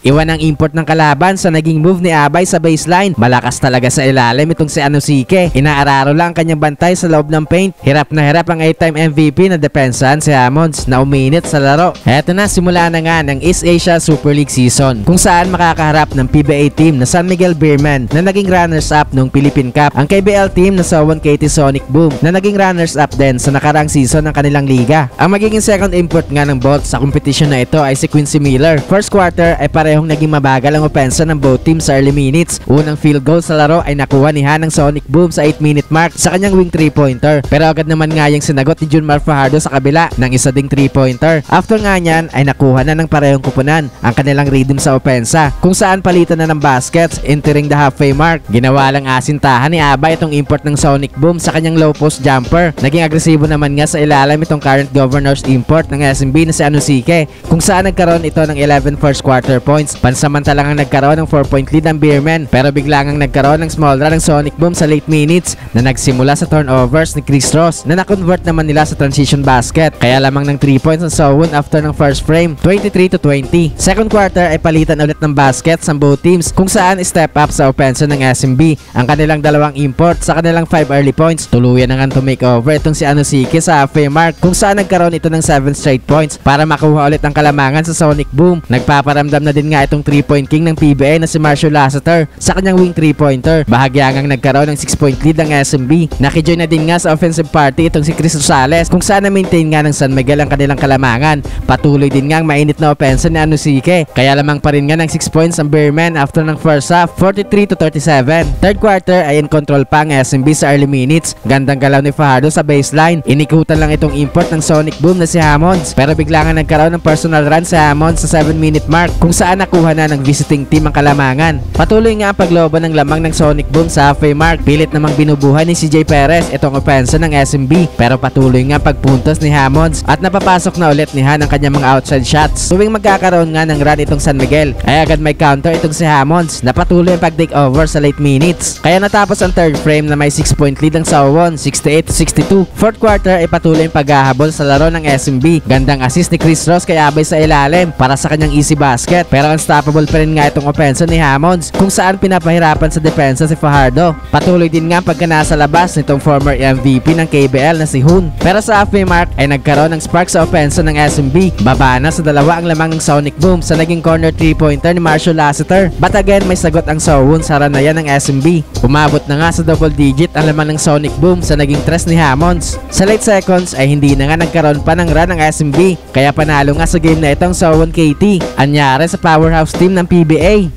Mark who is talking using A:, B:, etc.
A: Iwan ang import ng kalaban sa naging move ni Abay sa baseline. Malakas talaga sa ilalim itong si Anosike. Inaararo lang ang kanyang bantay sa loob ng paint. Hirap na hirap ang 8-time MVP na depensahan si Hammonds na uminit sa laro. Eto na, simula na nga ng East Asia Super League season kung saan makakaharap ng PBA team na San Miguel Beermen na naging runners-up ng Philippine Cup, ang KBL team na Suwon KT Sonic Boom na naging runners-up din sa nakarang season ng kanilang liga. Ang magiging second import nga ng Bolt sa kompetisyon na ito ay si Quincy Miller. First quarter ay parehong naging mabagal ang opensa ng both teams sa early minutes. Unang field goal sa laro ay nakuha ni Han ng Sonic Boom sa 8-minute mark sa kanyang wing 3-pointer. Pero agad naman nga yung sinagot ni Junmar Fajardo sa kabila ng isa ding 3-pointer. After nga niyan ay nakuha na ng parehong kupunan ang kanilang rhythm sa opensa kung saan palitan na ng baskets entering the halfway mark. Ginawa lang asintahan ni Abay itong import ng Sonic Boom sa kanyang low post jumper. Naging agresibo naman nga sa ilalim itong current governor's import ng SMB na si Anosike kung saan nagkaroon ito ng 11 first quarter points. Pansamantalang nagkaroon ng 4-point lead ang Beermen pero biglang nagkaroon ng small run ng Sonic Boom sa late minutes na nagsimula sa turnovers ni Chris Ross na na-convert naman nila sa transition basket. Kaya lamang ng 3 points ang Suwon after ng first frame, 23-20. Second quarter ay palitan ulit ng baskets ang both teams kung saan step up sa opensa ng SMB ang kanilang dalawang import sa kanilang 5 early points. Tuluyan na nga to make over itong si Anosike sa halfway mark kung saan nagkaroon ito ng 7 straight points para makuha ulit ang kalamangan sa Sonic Boom. Nagpaparamdam na din nga itong 3-point king ng PBA na si Marshall Lassiter sa kanyang wing 3-pointer. Bahagyangang nagkaroon ng 6-point lead ang SMB. Nakijoin na din nga sa offensive party itong si Chris Rosales kung saan na-maintain nga ng San Miguel ang kanilang kalamangan. Patuloy din nga ang mainit na opensa ni Anosike. Kaya lamang pa rin nga ng 6 points ang Beermen after ng first half, 43-37. Third quarter ay in control pa ang SMB sa early minutes. Gandang galaw ni Fajardo sa baseline. Inikutan lang itong import ng Sonic Boom na si Hammonds pero bigla nga nagkaroon ng personal run sa Hammonds sa 7-minute mark kung saan nakuha na ng visiting team ang kalamangan. Patuloy nga ang pagloban ng lamang ng Sonic Boom sa halfway mark. Pilit namang binubuhay ni CJ Perez itong opensa ng SMB pero patuloy nga pagpuntos ni Hammonds at napapasok na ulit ni Han ang kanyang mga outside shots. Tuwing magkakaroon nga ng run itong San Miguel ay agad may counter itong si Hammonds na patuloy ang pag-take over sa late minutes. Kaya natapos ang third frame na may 6-point lead ang Suwon, 68-62. Fourth quarter ay patuloy ang paghahabol sa laro ng SMB. Gandang assist ni Chris Ross kay Abay sa ilalim para sa kanyang easy basket pero unstoppable pa rin nga itong opensa ni Hammonds kung saan pinapahirapan sa depensa si Fajardo. Patuloy din nga pagka nasa labas nitong former MVP ng KBL na si Hun. Pero sa halfway mark ay nagkaroon ng spark sa opensa ng SMB. Baba na sa dalawa ang lamang ng Sonic Boom sa naging corner 3-pointer ni Marshall Lassiter. But again may sagot ang Suwon sa ranayan ng SMB. Umabot na nga sa double digit ang laman ng Sonic Boom sa naging tres ni Hammonds. Sa late seconds ay hindi na nga nagkaroon pa ng run ng SMB kaya panalo nga sa game na itong Suwon KT. Anyari sa powerhouse team ng PBA.